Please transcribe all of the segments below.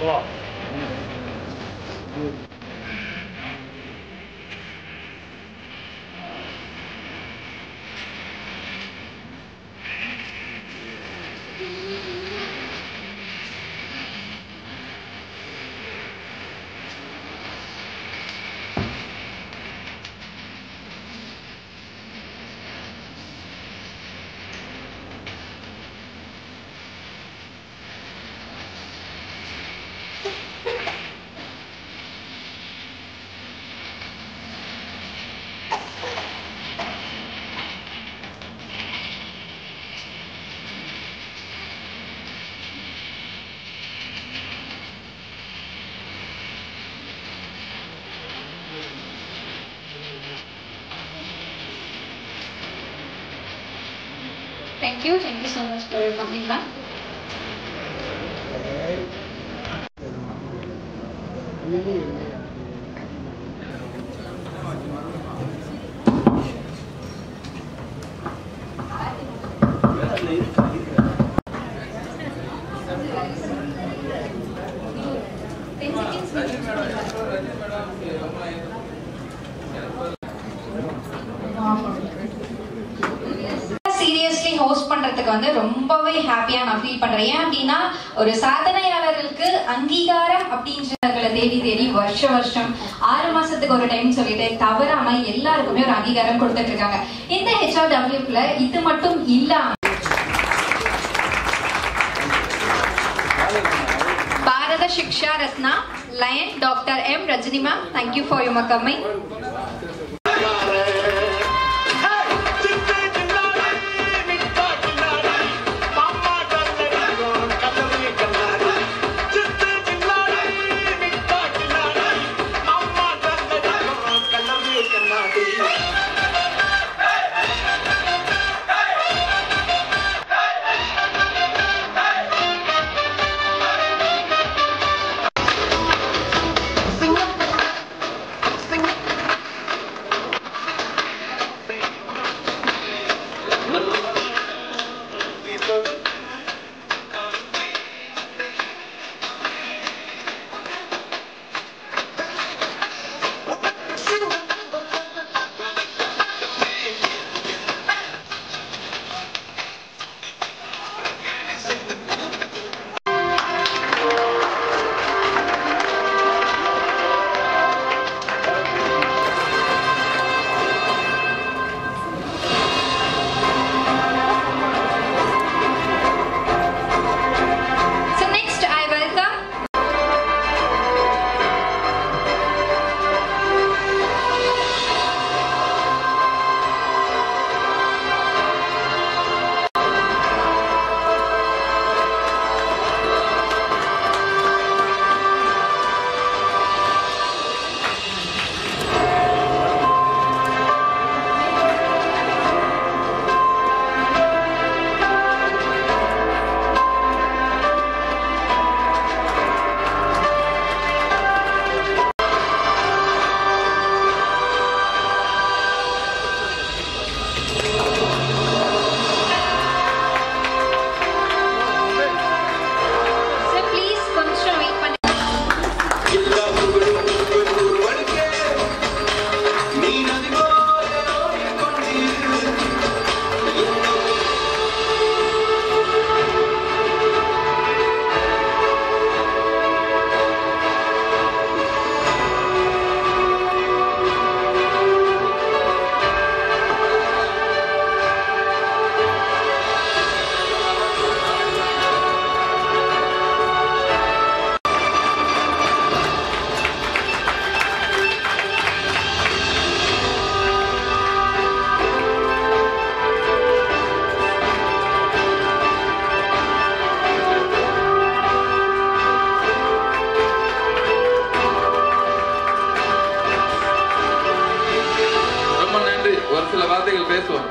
Wow. Thank you so much for coming back. Seriously host பண்றதுக்கு வந்து ரொம்பவே ஹாப்பியா நான் ஃபீல் பண்றேன். ஏன் அப்படின்னா ஒரு சாதனையாளர்களுக்கு அங்கீகாரம் அப்படின்றவர்களை தேடி தேடி வருஷம் 6 மாசத்துக்கு ஒரு டைம் சொல்லிட்டு தவறாம எல்லாருக்குமே ஒரு அங்கீகாரம் கொடுத்துட்டு இருக்காங்க. இந்த HRWல இது மட்டும் இல்லாம Bharat Shiksha Ratna lion doctor M. Rajani ma'am, thank you for your coming. சில வார்த்தைகள் பேசுவோம்.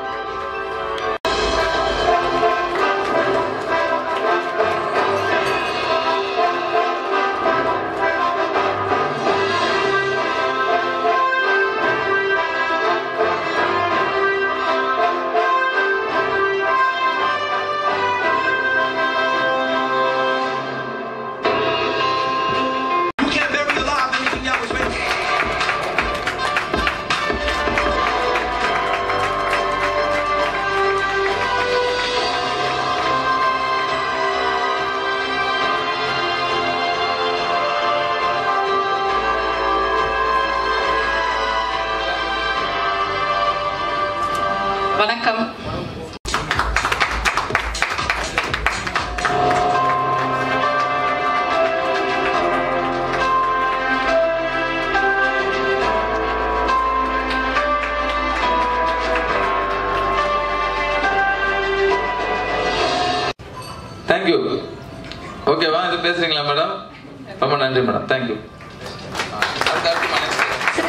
வணக்கம். தேங்க்யூ. ஓகேவா, இது பேசுறீங்களா மேடம்? ரொம்ப நன்றி மேடம், தேங்க்யூ.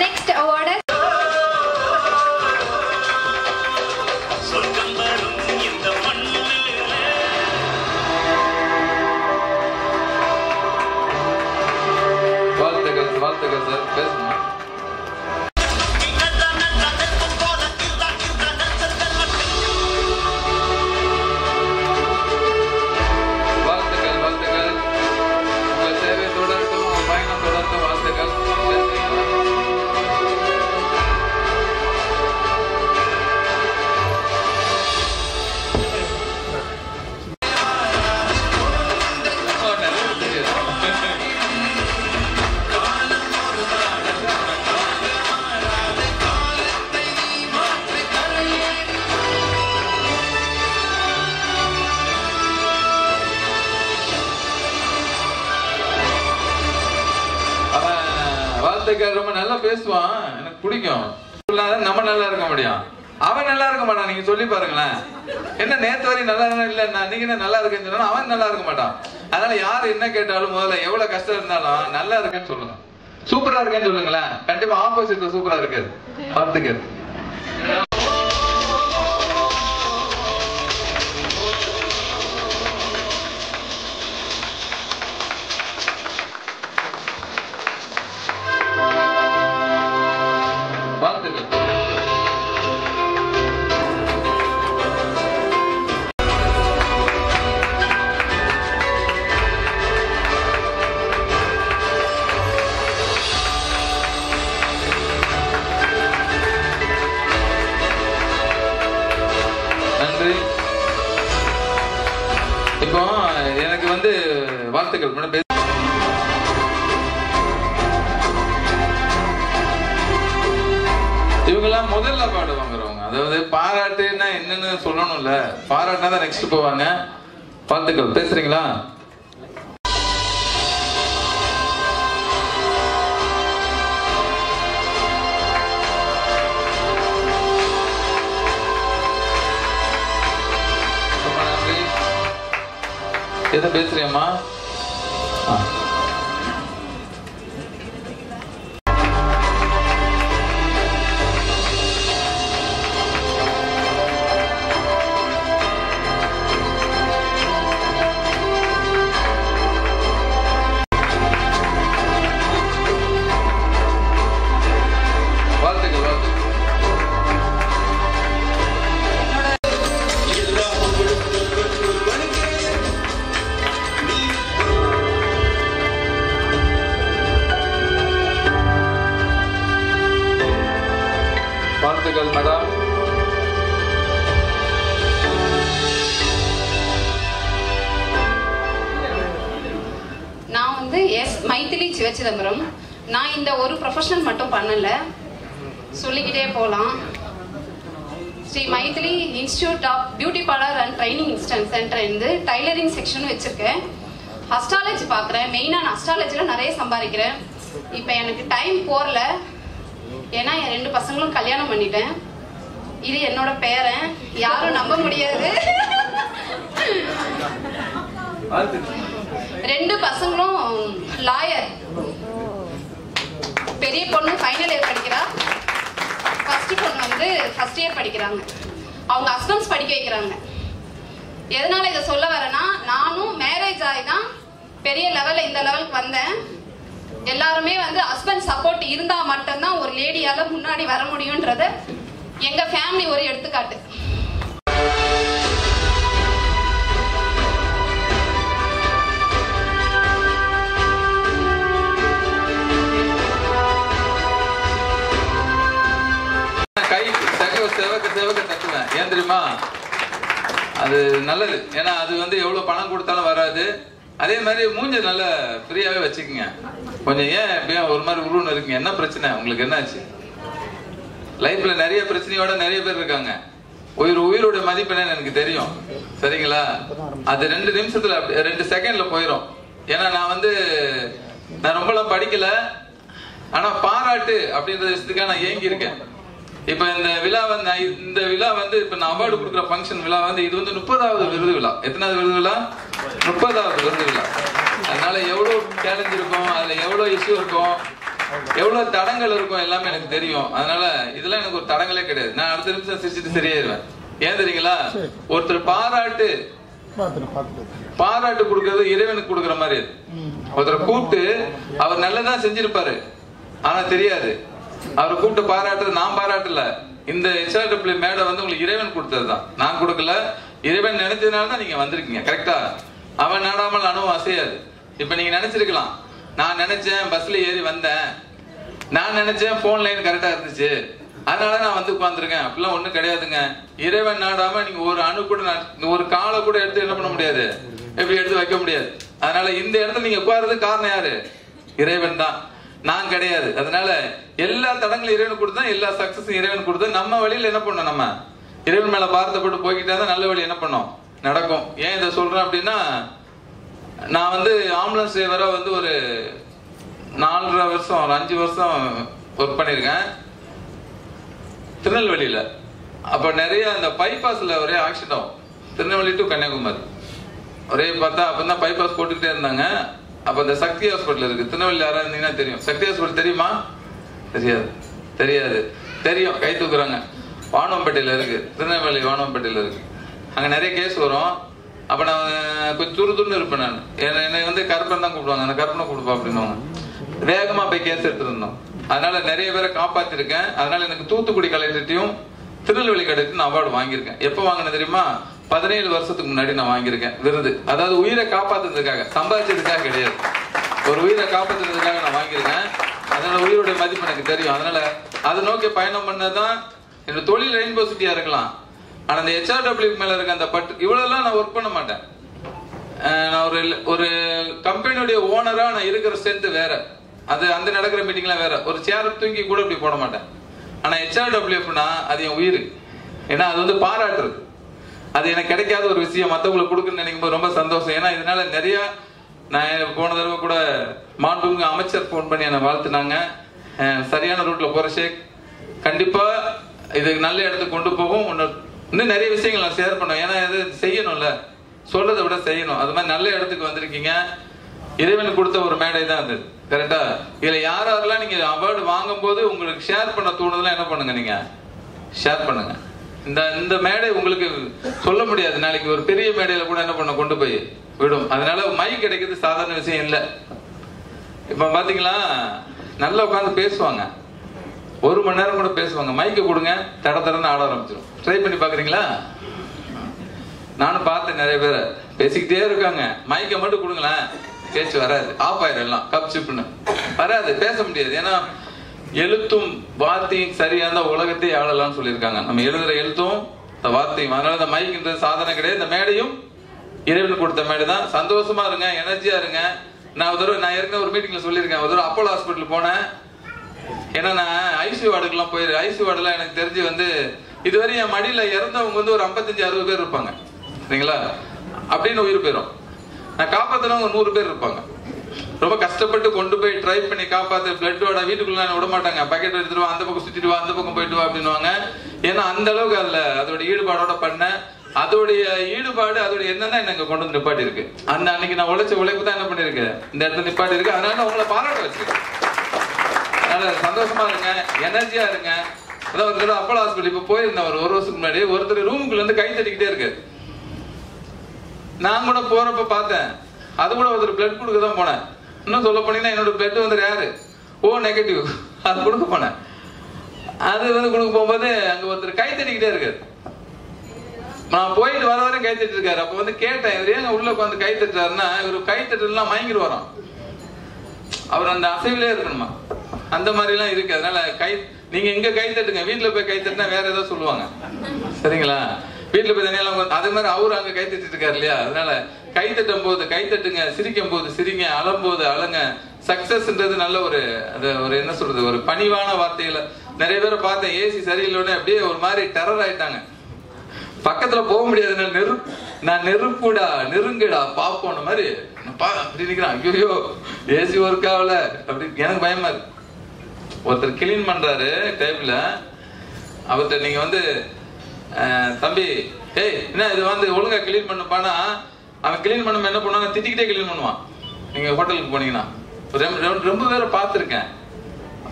நெக்ஸ்ட் அவார்டு வாழ்த்துக்கள் சார், பேசுங்க. ரொம்ப நல்லா பேசுவான், எனக்கு பிடிக்கும். நம்ம நல்லா இருக்க முடியும், அவன் நல்லா இருக்க மாட்டான். நீங்க சொல்லி பாருங்களேன், என்ன நேத்து வரை நல்லா இல்ல, நீங்க என்ன நல்லா இருக்குன்னு சொன்னா அவன் நல்லா இருக்க மாட்டான். அதனால யாரு என்ன கேட்டாலும் முதல்ல எவ்வளவு கஷ்டம் இருந்தாலும் நல்லா இருக்குன்னு சொல்லுங்க, சூப்பரா இருக்கேன்னு சொல்லுங்களேன். கண்டிப்பா ஆப்போசிட்ல சூப்பரா இருக்காது. வாழ்த்துக்கள். இப்போ எனக்கு வந்து வாழ்த்துக்கள் மேடம். இவங்கெல்லாம் முதல்ல அவார்டு வாங்குறவங்க, அதாவது பாராட்டுன்னா என்னன்னு சொல்லணும்ல, பாராட்டினா தான் நெக்ஸ்ட் போவாங்க. வாழ்த்துக்கள். பேசுறீங்களா? எதை பேசுறியம்மா? வாழ்த்துக்கள் மேடம். நான் வந்து மைதிலி சிவச்சிதம்பரம். நான் இந்த ஒரு ப்ரொஃபஷனல் மட்டும் பண்ணல, சொல்லிக்கிட்டே போகலாம். Shri Maithili institute of beauty parlour and training centre இருந்து டைலரிங் செக்ஷன் வச்சிருக்கேன். அஸ்ட்ராலஜி பார்க்குறேன். மெயினாக நான் அஸ்ட்ராலஜியில் நிறைய சம்பாதிக்கிறேன். இப்போ எனக்கு டைம் போகல, ஏன்னா என் 2 பசங்களும் கல்யாணம் பண்ணிட்டேன். இது என்னோட பேரன், யாரும் நம்ப முடியாது. 2 பசங்களும் லாயர். பெரிய பொண்ணு ஃபைனல் இயர் படிக்கிறா, ஃபர்ஸ்ட் பொண்ணு வந்து ஃபர்ஸ்ட் இயர் படிக்கிறாங்க. அவங்க ஹஸ்பண்ட்ஸ் படிக்க வைக்கிறாங்க. எதனால இதை சொல்ல வரேன்னா, நானும் மேரேஜ் ஆகி தான் பெரிய லெவல்ல இந்த லெவலுக்கு வந்தேன். எல்லாருமே வந்து ஹஸ்பண்ட் சப்போர்ட் இருந்தா மட்டும்தான் ஒரு லேடியால முன்னாடி வர முடியும்ன்றத எங்க ஃபேமிலி ஒரு எடுத்துக்காட்டு. கை செவக்க தட்டுவேன். ஏன் தெரியுமா? அது நல்லது. ஏன்னா அது வந்து எவ்வளவு பணம் கொடுத்தாலும் வராது. அதே மாதிரி மூஞ்ச நல்ல ஃப்ரீயாவே வச்சுக்கோங்க. கொஞ்சம் ஏன் எப்படியா ஒரு மாதிரி உருவன்னு இருக்குங்க? என்ன பிரச்சனை உங்களுக்கு? என்னாச்சு? லைஃப்ல நிறைய பிரச்சனையோட நிறைய பேர் இருக்காங்க. உயிரோட மதிப்பு என்னன்னு எனக்கு தெரியும். சரிங்களா? அது 2 நிமிஷத்துல 2 செகண்ட்ல போயிடும். ஏன்னா நான் ரொம்பலாம் படிக்கல, ஆனா பாராட்டு அப்படின்ற விஷயத்துக்காக நான் ஏங்கி இருக்கேன். இப்ப இந்த விழா இப்ப நான் அவார்டு கொடுக்குற ஃபங்க்ஷன் விழா இது 30வது விருது விழா. எத்தனாவது விருது விழா? 30வது விருது விழா. அதனால எவ்வளவு சேலஞ்ச் இருக்கும், அதுல எவ்வளவு இஷ்யூ இருக்கும், எவ்வளவு தடங்கள் இருக்கும் எல்லாமே எனக்கு தெரியும். அதனால இதெல்லாம் எனக்கு ஒரு தடங்களே கிடையாது. நான் அடுத்த நிமிஷம் சிரிச்சுட்டு சரியாயிருவேன். ஏன் தெரியுங்களா? ஒருத்தர் பாராட்டு கொடுக்கறது இறைவனுக்கு கொடுக்குற மாதிரி. ஒருத்தரை கூப்பிட்டு அவர் நல்லதான் செஞ்சிருப்பாரு, ஆனா தெரியாது. அவரை கூப்பிட்டு பாராட்டுறது நான் பாராட்டல. இந்த HRW மேடை உங்களுக்கு இறைவன் கொடுத்ததுதான், நான் கொடுக்கல. இறைவன் நினைச்சதுனாலதான் நீங்க வந்திருக்கீங்க. கரெக்டா? அவன் நாடாமல் அணுவும் அசையாது. இப்ப நீங்க நினைச்சிருக்கலாம், நான் நினைச்சேன் பஸ்ல ஏறி வந்தேன், நான் நினைச்சேன் போன் லைன் கரெக்டா இருந்துச்சு, அதனால நான் உட்கார்ந்துருக்கேன். அப்படிலாம் ஒண்ணும் கிடையாதுங்க. இறைவன் நாடாம நீங்க ஒரு அணு கூட, ஒரு காலை கூட எடுத்து என்ன பண்ண முடியாது, எப்படி எடுத்து வைக்க முடியாது. அதனால இந்த இடத்துல நீங்க உட்கார்றதுக்கு காரணம் யாரு? இறைவன் தான், நான் கிடையாது. அதனால எல்லா தடங்களும் இறைவன் கொடுத்தா, எல்லா சக்சஸும் இறைவன் கொடுத்தா, நம்ம வழியில என்ன பண்ணோம், நம்ம இறைவன் மேல பாரத்தப்பட்டு போய்கிட்டாதான் நல்ல வழி என்ன பண்ணோம், நடக்கும். ஏன் இதை சொல்றேன் அப்படின்னா, நான் ஆம்புலன்ஸ் டிரைவரா ஒரு 4.5 வருஷம், ஒரு 5 வருஷம் ஒர்க் பண்ணிருக்கேன் திருநெல்வேலியில. அப்ப நிறைய அந்த பைபாஸ்ல ஒரே ஆக்சிடென்ட் ஆகும், திருநெல்வேலி டு கன்னியாகுமரி. ஒரே பார்த்தா அப்பதான் பைபாஸ் போட்டுக்கிட்டே இருந்தாங்க. அப்ப அந்த சக்தி ஹாஸ்பிட்டல் இருக்கு திருநெல்வேலி, யாரா இருந்தீங்கன்னா தெரியும். சக்தி ஹாஸ்பிட்டல் தெரியுமா? தெரியாது. தெரியும், கை தூக்குறாங்க. வானம்பேட்டையில இருக்கு, திருநெல்வேலி வானம்பேட்டையில இருக்கு. அங்க நிறைய கேஸ் வரும். அப்ப நான் கொஞ்சம் துருதுன்னு இருப்பேன். நான் என்னை கருப்பன் தான் கூப்பிடுவாங்க, அந்த கருப்பனை கூப்பிடுப்பா அப்படின்னுவாங்க. வேகமா போய் கேஸ் எடுத்துருந்தோம். அதனால நிறைய பேரை காப்பாத்திருக்கேன். அதனால எனக்கு தூத்துக்குடி கலெக்டர்ட்டையும் திருநெல்வேலி கலெக்டர் அவார்டு வாங்கியிருக்கேன். எப்ப வாங்கினது தெரியுமா? 17 வருஷத்துக்கு முன்னாடி நான் வாங்கியிருக்கேன் விருது. அதாவது உயிரை காப்பாத்துறதுக்காக, சம்பாதிச்சதுக்காக கிடையாது, ஒரு உயிரை காப்பாத்துறதுக்காக நான் வாங்கியிருக்கேன். அதனால உயிரோட மதிப்பு எனக்கு தெரியும். அதனால அதை நோக்கி பயணம் பண்ணதான் என்னோட தொழில் ரெயின்போ சிட்டியா இருக்கலாம். ஆனா அந்த HRW மேல இருக்க அந்த இவ்வளவு நான் ஒர்க் பண்ண மாட்டேன். நான் ஒரு கம்பெனியுடைய ஓனரா நான் இருக்கிற ஸ்ட்ரென்த் வேற, அது அந்த நடக்கிற மீட்டிங்ல வேற. ஒரு சேர் தூக்கி கூட இப்படி போட மாட்டேன். ஆனா HRW அப்படின்னா அது என் உயிர். ஏன்னா அது பாராட்டுறது, அது எனக்கு கிடைக்காத ஒரு விஷயம். மற்றவங்களுக்கு கொடுக்குன்னு நினைக்கும் போது ரொம்ப சந்தோஷம். ஏன்னா இதனால நிறைய, நான் போன தடவை கூட மாண்புமிகு அமைச்சர் போன் பண்ணி என்னை வாழ்த்துனாங்க. சரியான ரூட்ல போற ஷேக், கண்டிப்பா இது நல்ல இடத்துக்கு கொண்டு போகும். இன்னும் நிறைய விஷயங்கள் நான் ஷேர் பண்ணுவேன். ஏன்னா இது செய்யணும்ல, சொல்றதை விட செய்யணும். அது மாதிரி நல்ல இடத்துக்கு வந்திருக்கீங்க. இறைவனுக்கு கொடுத்த ஒரு மேடை தான் அது. கரெக்டா? இதுல யாரெல்லாம் நீங்க அவார்டு வாங்கும் போது உங்களுக்கு ஷேர் பண்ண தோணுதுலாம் என்ன பண்ணுங்க, நீங்க ஷேர் பண்ணுங்க. இந்த மேடை உங்களுக்கு சொல்ல முடியாது, நாளைக்கு ஒரு பெரிய மேடையில கூட என்ன பண்ண கொண்டு போய் விடும். அதனால மைக் கிடைக்கிறது சாதாரண விஷயம் இல்லை. இப்ப பாத்தீங்களா, நல்லா உட்காந்து பேசுவாங்க, 1 மணி நேரம் கூட பேசுவாங்க. மைக்க கொடுங்க, தடன்னு ஆட ஆரம்பிச்சிடும். ட்ரை பண்ணி பாக்குறீங்களா? நானும் பார்த்தேன், நிறைய பேரை பேசிக்கிட்டே இருக்காங்க. மைக்க மட்டும் கொடுங்களேன், பேச்சு வராது, ஆஃப் ஆயிரும், எல்லாம் கப் சிப்புன்னு வராது, பேச முடியாது. ஏன்னா எழுத்தும் வார்த்தையும் சரியா இருந்தா உலகத்தை ஆளலாம்னு சொல்லியிருக்காங்க. நம்ம எழுதுற எழுத்தும் வார்த்தையும். அதனால இந்த மைக்ன்றது சாதனை கிடையாது. இந்த மேடையும் இறைவனுக்கு கொடுத்த மேடை தான். சந்தோஷமா இருங்க, எனர்ஜியா இருங்க. நான் ஏற்கனவே ஒரு மீட்டிங்ல சொல்லியிருக்கேன். ஒரு தடவை அப்போலோ ஹாஸ்பிட்டல் போனேன். ஏன்னா நான் ஐசியூ வார்டுக்கெல்லாம் போயிருக்கேன். ஐசியூ வார்டுலாம் எனக்கு தெரிஞ்சு இதுவரை என் மடியில இறந்தவங்க ஒரு 55-60 பேர் இருப்பாங்க. சரிங்களா? அப்படின்னு உயிர் போயிடும். நான் காப்பாத்தினவங்க 100 பேர் இருப்பாங்க. ரொம்ப கஷ்டப்பட்டு கொண்டு போய் ட்ரை பண்ணி காப்பாத்து. பிளட்டோட வீட்டுக்குள்ள விட மாட்டாங்க. பக்கெட் எடுத்துட்டு வா, அந்த பக்கம் சுத்திட்டு வா, அந்த பக்கம் போயிட்டு வா அப்படின்னுவாங்க. ஏன்னா அந்த அளவுக்கு அதோட ஈடுபாடோட பண்ண, அதோடைய ஈடுபாடு, அதோட என்னன்னா எனக்கு கொண்டு வந்து நிப்பாட்டி இருக்கு. அன்னைக்கு நான் உழைச்ச உழைப்பு தான் என்ன பண்ணிருக்கு, இந்த இடத்துல நிப்பாட்டி இருக்கு. அதனால உங்களை பாராட்ட வச்சிருக்கேன். அதனால சந்தோஷமா இருங்க, எனர்ஜியா இருங்க. அதான் ஒரு தடவை அப்போலோ ஹாஸ்பிட்டல் இப்ப போயிருந்தேன் ஒரு வருஷத்துக்கு முன்னாடி. ஒருத்தர் ரூமுக்குள்ள இருந்து கை தட்டிக்கிட்டே இருக்கு. நான் கூட போறப்ப பார்த்தேன். அது கூட ஒருத்தர் பிளட் கொடுக்க தான் போனேன். இன்னும் சொல்ல போனீங்கன்னா என்னோட பிளட் யாரு ஓ நெகட்டிவ், அது கொடுக்க போனேன். அது கொடுக்க போகும்போது அங்க ஒருத்தர் கை தட்டிக்கிட்டே இருக்காரு. நான் போயிட்டு வர வரையும் கை தட்டு இருக்காரு. அப்ப கேட்டேன், இவர் ஏங்க உள்ள உட்காந்து கை தட்டுறாருன்னா, இவரு கை தட்டுலாம் மயங்கிட்டு வரோம். அவர் அந்த அசைவிலே இருக்கணுமா, அந்த மாதிரி எல்லாம் இருக்கு. அதனால நீங்க எங்க கை தட்டுங்க, வீட்டுல போய் கை தட்டுனா வேற ஏதோ சொல்லுவாங்க. சரிங்களா? வீட்டுல போய் தனியெல்லாம் அதே மாதிரி அவரு அங்க கை தட்டிட்டு இருக்காரு இல்லையா? அதனால கை தட்டும் போது கை தட்டுங்க, சிரிக்கும் போது சிரிங்க, அழும் போது அழுங்க. சக்சஸ்ன்றது நல்ல ஒரு என்ன சொல்றது, ஒரு பணிவான வார்த்தைகளை. நிறைய பேரை பார்த்தேன், ஏசி சரியில்லைன்னு அப்படியே ஒரு மாதிரி டெரர் ஆயிட்டாங்க. பக்கத்துல போக முடியாது. நான் நெருப்புடா நெருங்குடா பாப்போன மாதிரி அப்படி நிக்கிறான். ஐயோ ஏசி ஒர்க் ஆகல அப்படி எனக்கு பயமா இருக்கு. ஒருத்தர் கிளீன் பண்றாரு டேபிள, அவர்கிட்ட நீங்க வந்து தம்பி ஏய் என்ன இது வந்து ஒழுங்கா கிளீன் பண்ணுப்பானா, அவன் கிளீன் பண்ண என்ன பண்ணுவாங்க, திட்டிக்கிட்டே கிளீன் பண்ணுவான். நீங்க ஹோட்டலுக்கு போனீங்கன்னா ரொம்ப பேரை பார்த்துருக்கேன்,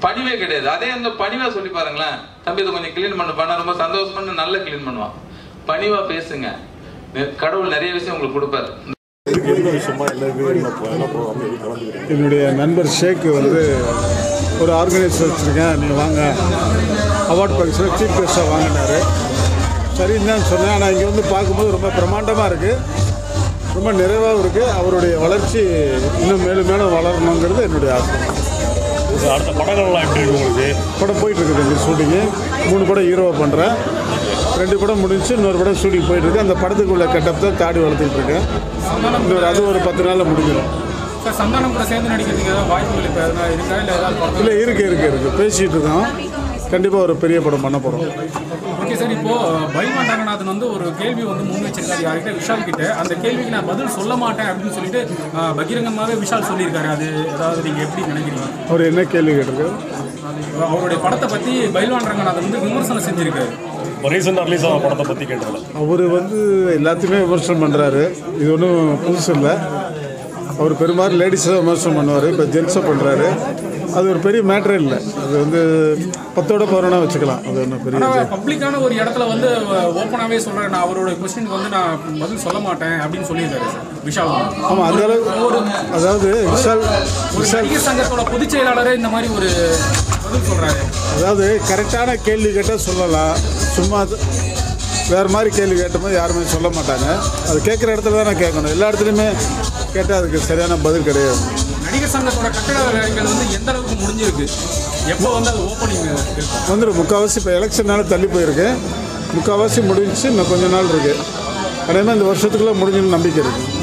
பணிவே கிடையாது. அதே அந்த பணிவா சொல்லி பாருங்களேன், தம்பி இதை கொஞ்சம் கிளீன் பண்ணுப்பானா ரொம்ப சந்தோஷமா நல்லா கிளீன் பண்ணுவான். பணிவா பேசுங்க, கடவுள் நிறைய விஷயம் உங்களுக்கு கொடுப்பாரு. என்னுடைய நண்பர் ஷேக் வந்து ஒரு ஆர்கனைசர் வச்சுருக்கேன், நீங்கள் வாங்க அவார்ட் ஃபங்க்ஷனில் சீஃப் கெஸ்ட்டாக வாங்கினார். சரின்னு தான் சொன்னேன். ஆனால் இங்கே வந்து பார்க்கும்போது ரொம்ப பிரம்மாண்டமாக இருக்குது, ரொம்ப நிறைவாகவும் இருக்குது. அவருடைய வளர்ச்சி இன்னும் மேலும் மேலும் வளரணுங்கிறது என்னுடைய ஆசை. அடுத்த படங்கள்லாம் எப்படி இருக்கு உங்களுக்கு? படம் போயிட்டுருக்குது, இந்த ஷூட்டிங்கு 3 படம் ஹீரோவாக பண்ணுறேன். 2 படம் முடிஞ்சு இன்னொரு படம் ஷூட்டிங் போயிட்டுருக்கு. அந்த படத்துக்குள்ள கட்டப் தான் தாடி வளர்த்துட்டு இருக்கேன். அது ஒரு 10 நாளில் முடிஞ்சிடும். சார் சந்தானம் கூட சேர்ந்து நடிக்கிறதுக்கு ஏதாவது வாய்ப்புகள் இப்போ எதனா இருக்கா இல்லை ஏதாவது? இல்லை இருக்கு பேசிகிட்டு இருக்கோம். கண்டிப்பாக ஒரு பெரிய படம் பண்ண போகிறோம். ஓகே சார், இப்போது பைல்வான் ரங்கநாதன் வந்து ஒரு கேள்வி வந்து முன் வச்சிருக்காரு யார்கிட்ட, விஷால் கிட்ட. அந்த கேள்விக்கு நான் பதில் சொல்ல மாட்டேன் அப்படின்னு சொல்லிட்டு பகிரங்கமாகவே விஷால் சொல்லியிருக்காரு. அது ஏதாவது நீங்கள் எப்படி நினைக்கிறீங்க? அவர் என்ன கேள்வி கேட்டிருக்காரு? அவருடைய படத்தை பற்றி பைல்வான் ரங்கநாதன் வந்து விமர்சனம் செஞ்சுருக்காரு. ரீசெண்டாக ரிலீஸ் ஆன படத்தை பற்றி கேட்டதில்ல. அவர் வந்து எல்லாத்தையுமே விமர்சனம் பண்ணுறாரு. இது ஒன்றும் புதுசு இல்லை. அவர் பெரும்பாலும் லேடிஸை தான் விமர்சனம் பண்ணுவார். இப்போ ஜென்ஸை பண்ணுறாரு. அது ஒரு பெரிய மேட்டரே இல்லை. அது வந்து 10ஓட 11 வச்சுக்கலாம். அது ஒன்றும் பெரிய பப்ளிக்கான ஒரு இடத்துல வந்து ஓப்பனாகவே சொல்கிறேன், நான் அவரோட கொஸ்டினுக்கு வந்து நான் பதில் சொல்ல மாட்டேன் அப்படின்னு சொல்லியிருக்காரு சார் விஷால். ஆமாம், அந்த அளவுக்கு. அதாவது விஷால் நடிகர் சங்கத்தோட பொதுச் செயலாளரே இந்த மாதிரி ஒரு பதில் சொல்கிறாரு. அதாவது கரெக்டான கேள்வி கேட்டால் சொல்லலாம், சும்மா வேறு மாதிரி கேள்வி கேட்டபோது யாருமே சொல்ல மாட்டாங்க. அது கேட்குற இடத்துல தான் நான் கேட்கணும். எல்லா இடத்துலையுமே கேட்டால் அதுக்கு சரியான பதில் கிடையாது. நடிகர் சங்கத்தோட கட்டட வேலைகள் வந்து எந்த அளவுக்கு முடிஞ்சிருக்கு, எப்போ வந்து அது ஓப்பனிங் வந்துடும்? முக்கால்வாசி இப்போ எலெக்ஷனால தள்ளி போயிருக்கு. முக்கால்வாசி முடிஞ்சிச்சு, இன்னும் கொஞ்ச நாள் இருக்குது. அதே மாதிரி இந்த வருஷத்துக்குள்ளே முடிஞ்சுன்னு நம்பிக்கை இருக்குது.